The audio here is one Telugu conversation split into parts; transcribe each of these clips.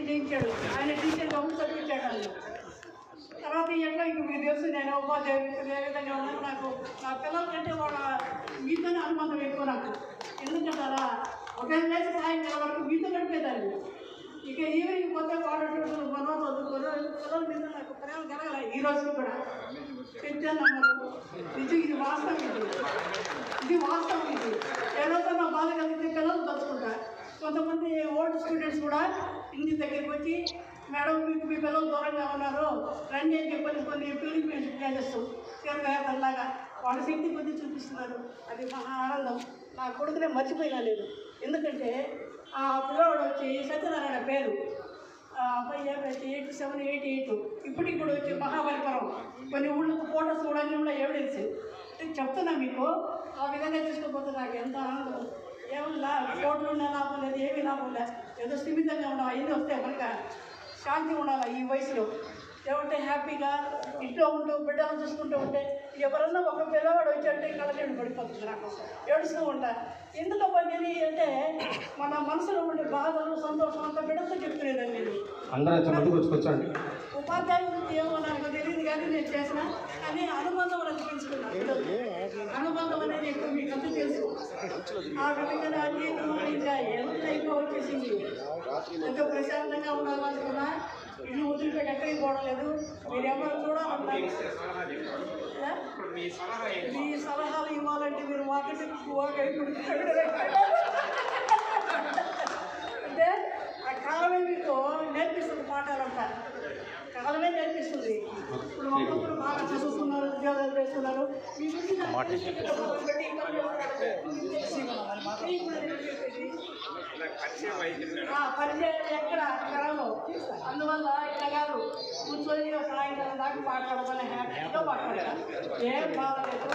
చేయించాడు. ఆయన టీచర్ గవర్నమెంట్ చదివించాడు. తర్వాత ఎట్లా ఇంక మీకు తెలుసు నేను ఉపాధ్యాయులు ఏ విధంగా ఉన్నాను. నాకు నా పిల్లల కంటే వాళ్ళ మీతోనే అనుబంధం ఎక్కువ నాకు. ఎందుకంటారా ఒకే ప్లేస్ సాయంత్రం వరకు మీతో గడిపేదాన్ని. ఇక ఈవినింగ్ పోతే వాళ్ళు మనం చదువుకోరు పిల్లల మీద నాకు ప్రేమ కలగల ఈ రోజు కూడా. పెద్ద నిజం ఇది వాస్తవం. ఇది వాస్తవం. ఇది ఏదైతే నా బాధ కలిగితే పిల్లలు తలుచుకుంటా. కొంతమంది ఓల్డ్ స్టూడెంట్స్ కూడా ఇంటి దగ్గరికి వచ్చి మేడం మీకు మీ పిల్లలు దూరంగా ఉన్నారు రండి అని చెప్పని కొన్ని ఫీలింగ్ ప్లేసెస్ తీరవేతల్లాగా వాళ్ళ శక్తి కొద్ది చూపిస్తున్నారు. అది మహా ఆనందం. నా కొడుకునే మర్చిపోయినా లేదు. ఎందుకంటే ఆ పిల్లవాడు వచ్చి సత్యనారాయణ పేరు అబ్బాయి 8788 ఇప్పటికి కూడా వచ్చి మహాబలిపురం కొన్ని ఊళ్ళకు ఫోటోస్ కూడా అన్నీ కూడా ఎవిడెన్స్ చెప్తున్నా మీకు. ఆ విధంగా తీసుకుపోతే నాకు ఎంత ఆనందం. ఏమన్నా ఫోటోలు ఉన్నా లాభం లేదు, ఏమీ లాభం లేదు. ఏదో స్థిమితంగా ఉండాలి. అవన్నీ వస్తే కనుక శాంతి ఉండాలి ఈ వయసులో. ఏమంటే హ్యాపీగా ఇంట్లో ఉంటూ బిడ్డలు చూసుకుంటూ ఉంటే ఎవరన్నా ఒక పిల్లవాడు వచ్చాడంటే కళ్ళనీళ్ళు పడిపోతుంది నాకు. ఏడుస్తూ ఉంటా. ఎందుకు పని అంటే మన మనసులో ఉండే బాధలు సంతోషం అంతా బిడ్డతో చెప్తులేదండి. నేను ఉపాధ్యాయులు ఏమో నాకు తెలియదు కానీ నేను చేసిన కానీ అనుబంధం అనేది తెలుసుకున్నాను. అనుబంధం అనేది ఎక్కువ మీకు అంతా తెలుసు. ఆ విధంగా అతీతం ఇంకా ఎంత ఎక్కువ వచ్చేసింది. ఎంతో ప్రశాంతంగా ఉండాలనుకున్నా ఇల్లు వదిలిపెట్టి ఎక్కడికి పోవడం లేదు. మీరు ఎవరు చూడాలన్నారు మీ సలహాలు ఇవ్వాలంటే మీరు వాకిటి అంటే ఆ కాలమే మీకు నేర్పిస్తుంది పాఠాలు అంటారు. కాలమే నేర్పిస్తుంది. ఇప్పుడు ఒక్కొక్కరు బాగా చదువుతున్నారు, ఉద్యోగాలు చేస్తున్నారు. మీ పరిచయం ఎక్కడ కలవు. అందువల్ల ఇట్లా కాదు కూర్చొని సాయంకాలం దాకా మాట్లాడమని హ్యాపీగా మాట్లాడతాను. ఏం బాధ లేదు.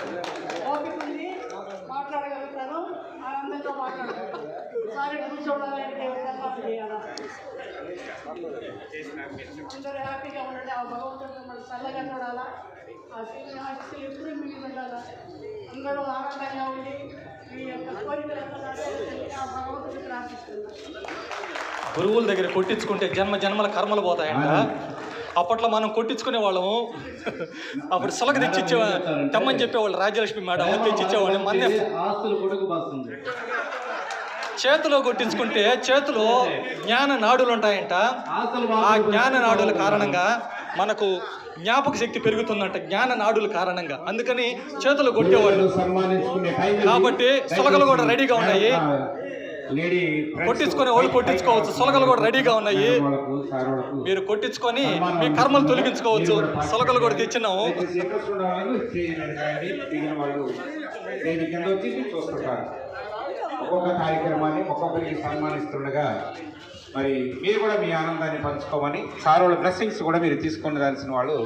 ఓపిక ఉంది, మాట్లాడగలుగుతాను, ఆనందంగా మాట్లాడగలుగుతాను. ఒకసారి కూర్చోవడానికి చేయాలా అందరూ హ్యాపీగా ఉండండి. ఆ భగవంతుడు మిమ్మల్ని చల్లగా చూడాలా. ఆ శ్రీనివాసులు ఎప్పుడూ మీకు ఉండాలా. అందరూ ఆనందంగా ఉండి మీ యొక్క కోరికలంతా ఆ భగవంతుడికి ప్రార్థిస్తున్నారు. గురువుల దగ్గర కొట్టించుకుంటే జన్మల కర్మలు పోతాయంట. అప్పట్లో మనం కొట్టించుకునే వాళ్ళము. అప్పుడు సొలగ తెచ్చిచ్చే తెమ్మని చెప్పేవాళ్ళు. రాజ్యలక్ష్మి మేడం తెచ్చిచ్చేవాళ్ళు. మన చేతిలో కొట్టించుకుంటే చేతిలో జ్ఞాన నాడులు ఉంటాయంట. ఆ జ్ఞాన నాడుల కారణంగా మనకు జ్ఞాపక శక్తి పెరుగుతుందంట. జ్ఞాన నాడుల కారణంగా అందుకని చేతులు కొట్టేవాళ్ళు. కాబట్టి సొలగలు కూడా రెడీగా ఉన్నాయి. కొట్టించుకునే వాళ్ళు కొట్టించుకోవచ్చు. సొలగలు కూడా రెడీగా ఉన్నాయి. మీరు కొట్టించుకొని మీ కర్మలు తొలగించుకోవచ్చు. సొలగలు కూడా తెచ్చినాము. ఒక్కొక్క కార్యక్రమాన్ని ఒక్కొక్కరికి సన్మానిస్తుండగా మరి మీరు కూడా మీ ఆనందాన్ని పంచుకోమని సార్ వాళ్ళ బ్లెస్సింగ్స్ కూడా మీరు తీసుకొని రాల్సిన వాళ్ళు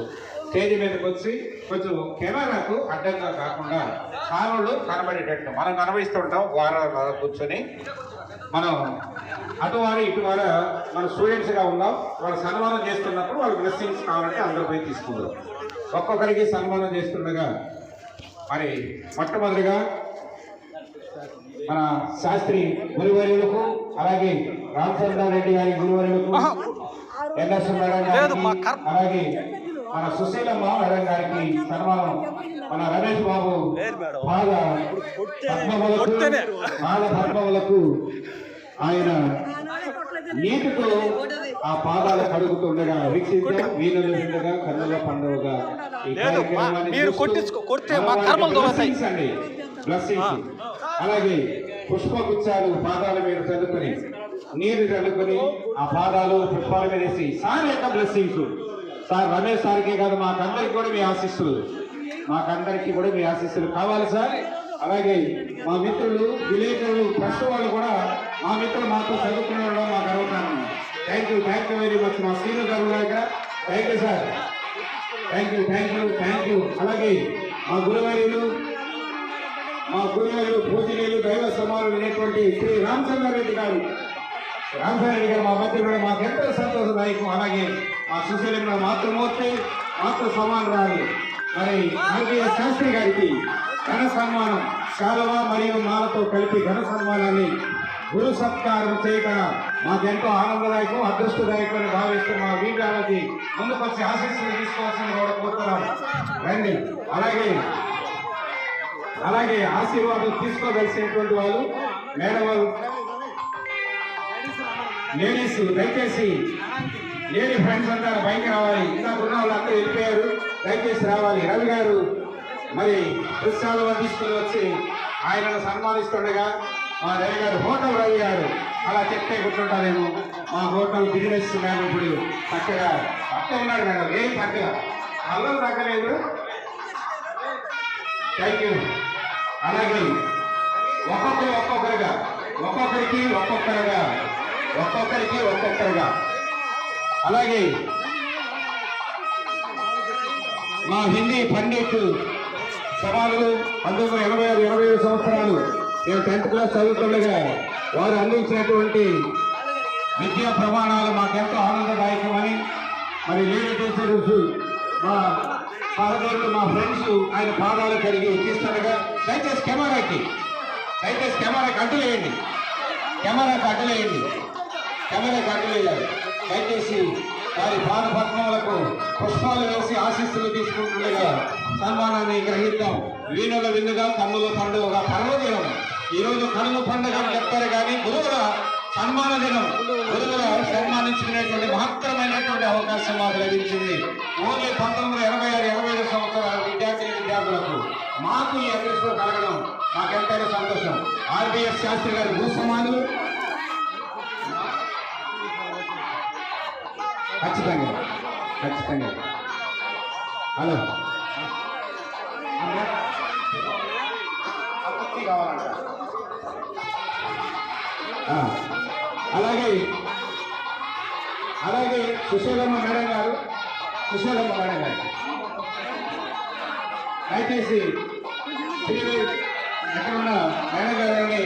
స్టేజ్ మీదకి వచ్చి కొంచెం కెమెరాకు అడ్డంగా కాకుండా సార్ వాళ్ళు కనబడేటట్టు మనం కనబడిస్తుంటాం. వారాల కూర్చొని మనం అటువారు ఇటువారు మన స్టూడెంట్స్గా ఉన్నాం. వాళ్ళు సన్మానం చేస్తున్నప్పుడు వాళ్ళ బ్లెస్సింగ్స్ కావాలంటే అందరూ పోయి తీసుకుందాం. ఒక్కొక్కరికి సన్మానం చేస్తుండగా మరి మొట్టమొదటిగా మన శాస్త్రి గురువర్యులకు అలాగే రామచంద్రారెడ్డి గారి గురువర్యులకు ఎన్ఎస్ మేడం గారికి అలాగే మన సుశీలమ్మ మేడం గారికి సన్మానం. మన రమేష్ బాబు పాద పద్మములకు ఆయన నీటితో ఆ పాదాలు కడుగుతుండగా వీక్షించడం వీణులు ఉండగా కన్నుల పండుగగా ఈ కార్యక్రమాన్ని బ్లెస్సింగ్స్ అలాగే పుష్పగుచ్చాలు పాదాల మీద చల్లుకొని నీరు చల్లుకొని ఆ పాదాలు పుష్పాల మీద వేసి సార్ యొక్క బ్లెస్సింగ్స్. సార్ రమేష్ సార్కే కాదు మాకందరికి కూడా మీ ఆశీస్సులు, మాకందరికి కూడా మీ ఆశీస్సులు కావాలి సార్. అలాగే మా మిత్రులు విలేకరులు ప్రెస్ వాళ్ళు కూడా మా మిత్రులు మాతో చదువుకునే వాళ్ళు మాకు అడుగుతాను. Thank you very much. మా శ్రీను గారు దగ్గర thank you sir. Thank you. అలాగే మా గురువర్యులు పూజనీయులు దైవ సమానులైనటువంటి శ్రీ రామచంద్రారెడ్డి గారు మా మధ్య కూడా మాకు ఎంతో సంతోషదాయకం. అలాగే మా సుశీల మాతృమూర్తి మాతృ సమానురాలు మరి ఆర్బీఐ శాస్త్రి గారికి ఘన సన్మానం శాలువ మరియు మాలతో కలిపి ఘన సన్మానాన్ని గురు సత్కారం చేయటం మాకెంతో ఆనందదాయకం, అదృష్టదాయకం అని భావిస్తూ మా వీళ్ళకి ముందుకు వచ్చి ఆశీస్సులు తీసుకోవాల్సిన కూడా కోరుతున్నాం. రండి. అలాగే ఆశీర్వాదం తీసుకోగలిసినటువంటి వాళ్ళు మేడం వాళ్ళు, లేడీస్ దయచేసి లేడీ ఫ్రెండ్స్ అంతా బయట రావాలి. ఇంకా ఉన్న వాళ్ళు అందరూ వెళ్ళిపోయారు, దయచేసి రావాలి. రవి గారు మరి దృశ్యాలు తీసుకుని వచ్చి ఆయనను సన్మానిస్తుండగా మా రవి గారు, హోటల్ రవి గారు అలా చెప్తే కూర్చుంటారేమో, మా హోటల్ బిజినెస్ మ్యాన్ ఇప్పుడు చక్కగా పక్క ఉన్నాడు మేడం, ఏం చక్కగా అల్లం తగ్గలేదు. Thank you. అలాగే ఒక్కొక్కరికి అలాగే మా హిందీ పండిట్ సవాళ్ళు 1986-87 సంవత్సరాలు నేను 10th క్లాస్ చదువుతుండగా వారు అందించినటువంటి విద్యా ప్రమాణాలు మాకెంతో ఆనందదాయకమని, మరి లేడీ టీచర్స్ మా సహోదరులు మా ఫ్రెండ్స్ ఆయన పాదాలు కడిగి తీస్తుండగా దయచేసి కెమెరాకి అడ్డులేయండి, కెమెరాకి అడ్డులేయాలి. దయచేసి వారి పాద పద్మములకు పుష్పాలు వేసి ఆశీస్సులు తీసుకుంటుండగా సన్మానాన్ని గ్రహిద్దాం. వీణుల విందుగా కన్నుల పండుగ పర్వదినం. ఈరోజు కన్నుల పండుగ చెప్తారు కానీ గురువుల సన్మాన దినం, గురువుల సన్మానించుకునేటువంటి మహత్తరమైనటువంటి అవకాశం మాకు లభించింది. ఓన్లీ 1986-87 సంవత్సరాల విద్యార్థులకు మాకు ఈ అదృష్టం కలగడం మాకెంతైనా సంతోషం. ఆర్బిఎస్ శాస్త్రి గారి భూసమానులు ఖచ్చితంగా హలో కావాలంట. అలాగే సుశీలమ్మ మేడం గారు దయచేసి ఎక్కడున్న మేడం గారిని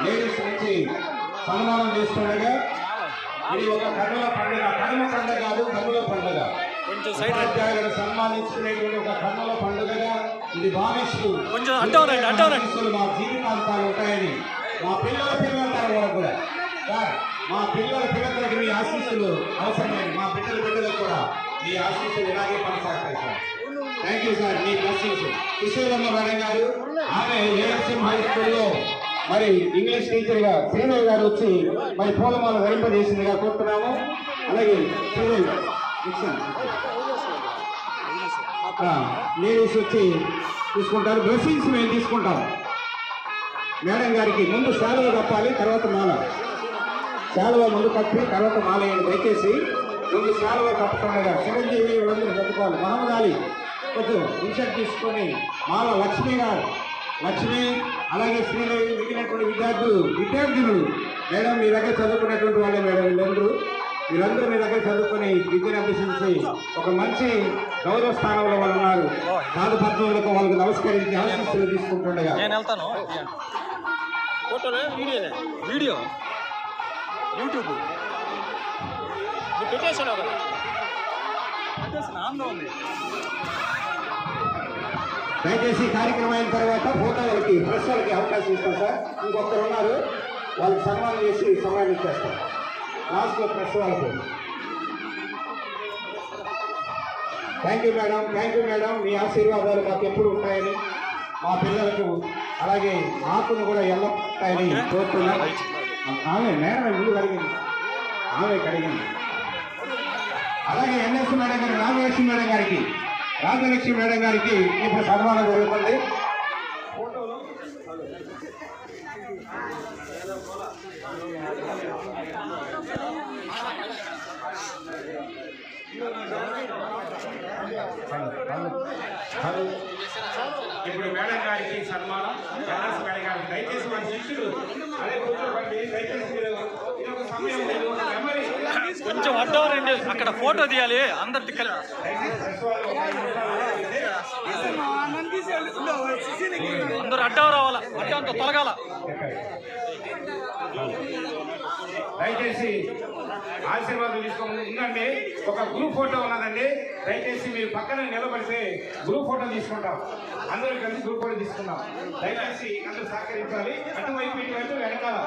లేడీస్ నుంచి సన్మానం చేస్తుండగా, ఇది ఒక కన్నుల పండుగ కాదు, కన్నుల పండుగ. ఉపాధ్యాయులను సన్మానించుకునేటువంటి ఒక కన్నుల పండుగగా ఇది భావిస్తూ మా జీవితాంతాలు ఉంటాయని మా పిల్లల పిల్లలంతా కూడా మా పిల్లల పిల్లలకి మీ ఆశీస్సులు అవసరమైన మా బిడ్డలకు కూడా మీ ఆశీస్సులు ఇలాగే కొనసాగుతాయి సార్. Thank you sir. మీ బ్లెస్సింగ్స్. కిషోరమ్మ మేడం గారు ఆమె ఏఎస్ఎం హై స్కూల్లో మరి ఇంగ్లీష్ టీచర్గా శ్రీదేవి గారు వచ్చి మరి పూలమాల ధరింపజేసిందిగా కోరుతున్నాము. అలాగే శ్రీదేవి లేడీస్ వచ్చి తీసుకుంటారు. బ్లెస్సింగ్స్ మేము తీసుకుంటాం. మేడం గారికి ముందు శాలువ కప్పాలి, తర్వాత మాల. శాలువ ముందు కప్పి తర్వాత మాల వేయండి. దయచేసి ముందు శాలువ కప్పుతుండగా చిరంజీవి వాళ్ళందరూ కట్టుకోవాలి. మహమ్మద్ అలీ కొంచెం ఇన్షర్ట్ తీసుకొని మాల. లక్ష్మి అలాగే శ్రీదేవి మిగిలినటువంటి విద్యార్థులు మేడం మీ దగ్గర చదువుకున్నటువంటి వాళ్ళే మేడం. వీళ్ళందరూ మీ దగ్గర చదువుకొని విద్యను అభ్యసించి ఒక మంచి గౌరవ స్థానంలో వాళ్ళు ఉన్నారు. కాదు పద్మములకు వాళ్ళకి నమస్కరించి ఆశీస్సులు తీసుకుంటుండగా నేను వెళ్తాను. వీడియో యూట్యూబ్ పెట్టేసాను కదా, ఉంది. దయచేసి కార్యక్రమం అయిన తర్వాత ఫోటోలకి ప్రెస్ వాళ్ళకి అవకాశం ఇస్తాం సార్. ఇంకొకరు ఉన్నారు, వాళ్ళకి సన్మానం చేసి సన్మానించేస్తాం లాస్ట్లో ప్రెస్ వాళ్ళకు. Thank you madam. మీ ఆశీర్వాదాలు మాకు ఎప్పుడు ఉంటాయని, మా పిల్లలకు అలాగే మాకును కూడా ఎల్లఉంటాయని కోరుతున్నాం. ఆమె మేడం ముందు కడిగింది. అలాగే ఎన్ఎస్ మేడం గారు రాజలక్ష్మి మేడం గారికి ఇప్పుడు సన్మానం జరుగుతుంది. ఇప్పుడు మేడం గారికి సన్మానం. మేడం గారికి దయచేసి మన శిష్యులు అదే కూర్చోబట్టి దయచేసి కొంచెం అడ్డం రండి, అక్కడ ఫోటో తీయాలి అందరి అందరూ అడ్డం రావాలా, అడ్డంతో తొలగాల. దయచేసి ఆశీర్వాదం తీసుకోండి. ఉందండి, ఒక గ్రూప్ ఫోటో ఉన్నదండి. దయచేసి మీరు పక్కన నిలబడితే గ్రూప్ ఫోటో తీసుకుంటాం. అందరూ కలిసి గ్రూప్ ఫోటో తీసుకుందాం. దయచేసి అందరూ సహకరించాలి. అటువైపు ఇటువైపు వెనకాల,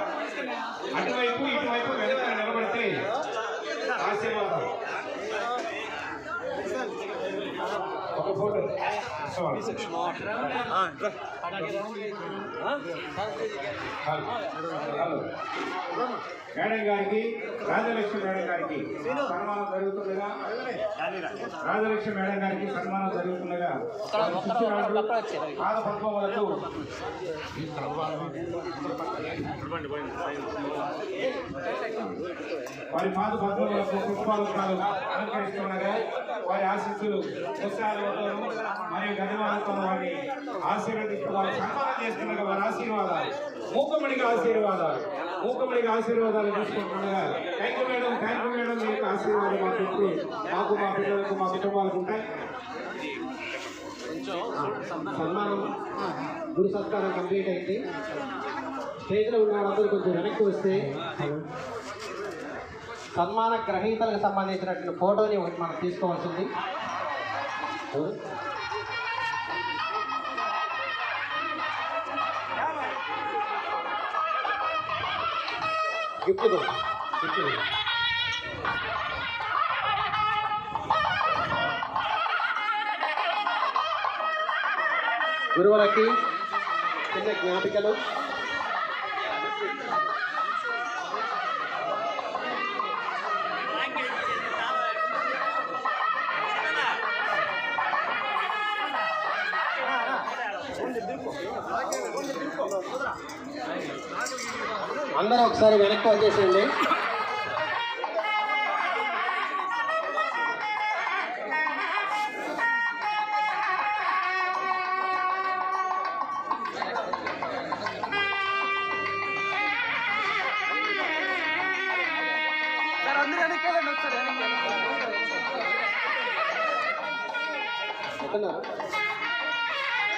అటువైపు ఇటువైపు వెనకాల నిలబడితే ఆశీర్వాదం. ఒక ఫోటో మేడం గారికి, రాజలక్ష్మి మేడం గారికి సన్మానం జరుగుతుండగా, రాజలక్ష్మి మేడం గారికి సన్మానం జరుగుతుండగా పాద పద్మములకు వారి పాద పద్మములకు పుష్పాలు అలంకరిస్తుండగా వారి ఆశీస్సులు మరియు గజమాలతో వారిని ఆశీర్వదిస్తూ వారి సన్మానం చేస్తుండగా వారి ఆశీర్వాదాలు, మూకమణిగా ఆశీర్వాదాలు, మూకమణిగా ఆశీర్వాదాలు తీసుకుంటుండగా thank you madam, thank you madam. మీ యొక్క ఆశీర్వాదాలు మాకు ఎప్పుడు మాకు, మా పిల్లలకు, మా కుటుంబాలకు ఉంటాయి. సన్మానం గురు సత్కారం కంప్లీట్ అయింది. స్టేజ్లో ఉన్న వాళ్ళందరూ కొంచెం వెనక్కి వస్తే సన్మాన గ్రహీతలకు సంబంధించినటువంటి ఫోటోని ఒకటి మనం తీసుకోవాల్సింది. గిఫ్ట్ గురువులకి చిన్న జ్ఞాపికలు. అందరూ ఒకసారి వెనక్కి వచ్చేసేయండి.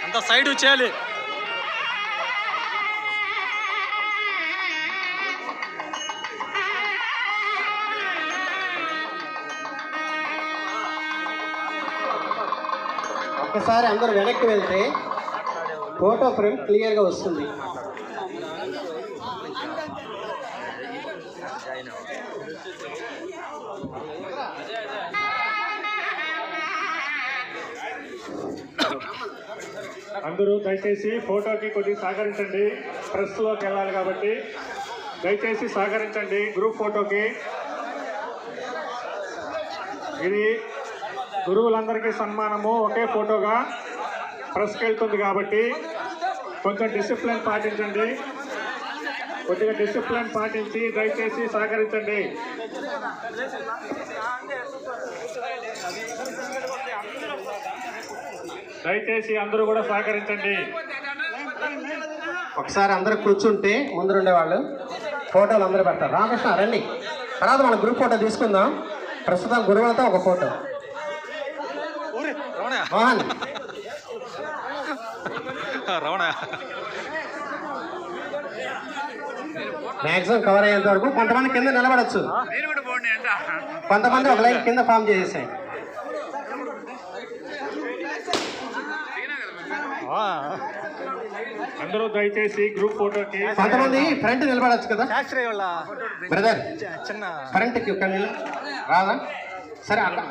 అంత సైడ్ చేయాలి. ఒక్కసారి అందరూ వెనక్కి వెళ్తే ఫోటో ఫ్రేమ్ క్లియర్గా వస్తుంది. అందరూ దయచేసి ఫోటోకి కొద్దిగా సహకరించండి. ప్రెస్లోకి వెళ్ళాలి కాబట్టి దయచేసి సహకరించండి గ్రూప్ ఫోటోకి. ఇది గురువులందరికీ సన్మానము ఒకే ఫోటోగా ప్రెస్కి వెళ్తుంది కాబట్టి కొంచెం డిసిప్లిన్ పాటించండి. కొద్దిగా డిసిప్లిన్ పాటించి దయచేసి సహకరించండి. దయచేసి అందరూ కూడా సహకరించండి. ఒకసారి అందరూ కూర్చుంటే ముందరుండే వాళ్ళు ఫోటోలు అందరూ పెడతారు. రామకృష్ణ రండి, తర్వాత మన గ్రూప్ ఫోటో తీసుకుందాం. ప్రస్తుతం గురువులతో ఒక photo. Mohan Ramana maximum cover అయ్యేంత వరకు కొంతమంది కింద నిలబడచ్చు, కొంతమంది ఒక లైన్ కింద ఫామ్ చేసేసాయి. అందరూ దయచేసి గ్రూప్ ఫోటోకి కొంతమంది ఫ్రంట్ నిలబడచ్చు కదా బ్రదర్, చిన్న ఫ్రంట్కి రాదా? సరే అక్కడ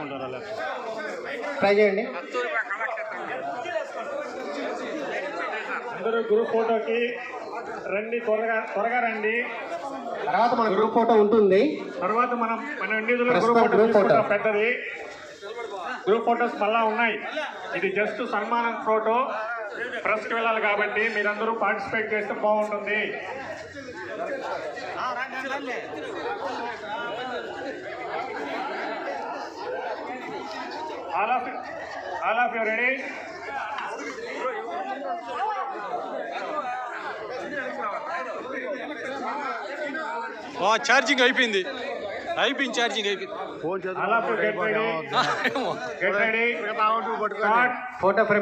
ట్రై చేయండి. అందరూ గ్రూప్ ఫోటోకి రండి, త్వరగా రండి. తర్వాత మన గ్రూప్ ఫోటో ఉంటుంది. తర్వాత మన ఇండివిజువల్ గ్రూప్ ఫోటో పెద్దది. గ్రూప్ ఫోటోస్ మళ్ళా ఉన్నాయి. ఇది జస్ట్ సన్మానం ఫోటో. ప్రెస్కి వెళ్ళాలి కాబట్టి మీరందరూ పార్టిసిపేట్ చేస్తే బాగుంటుంది. All of you ready? Charging అయిపోయింది. ఛార్జింగ్ అయిపోయింది. All of you get ready. Photo frame